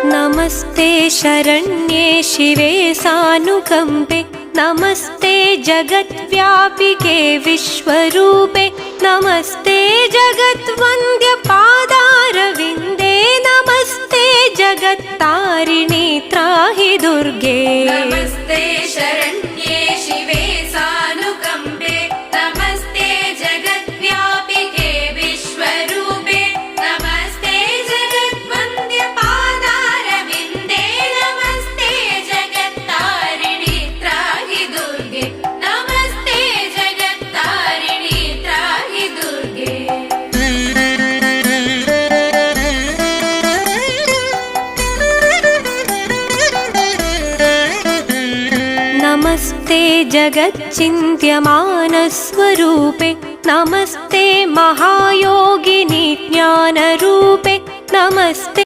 नमस्ते शरण्ये शिवे सानुकम्पे नमस्ते जगद्व्यापिके विश्वरूपे नमस्ते जगद्वन्द्यपादारविन्दे नमस्ते जगत्तारिणि त्राहि दुर्गे। नमस्ते शरण्ये शिवे सानुकम्पे नमस्ते जगद्व्यापिके विश्वरूपे नमस्ते जगद्वन्द्यपादारविन्दे नमस्ते जगत्तारिणि त्राहि दुर्गे। नमस्ते जगत्तारिणि त्राहि दुर्गे। नमस्ते जगच्चिन्त्यमानस्वरूपे नमस्ते महायोगिनि ज्ञानरूपे नमस्ते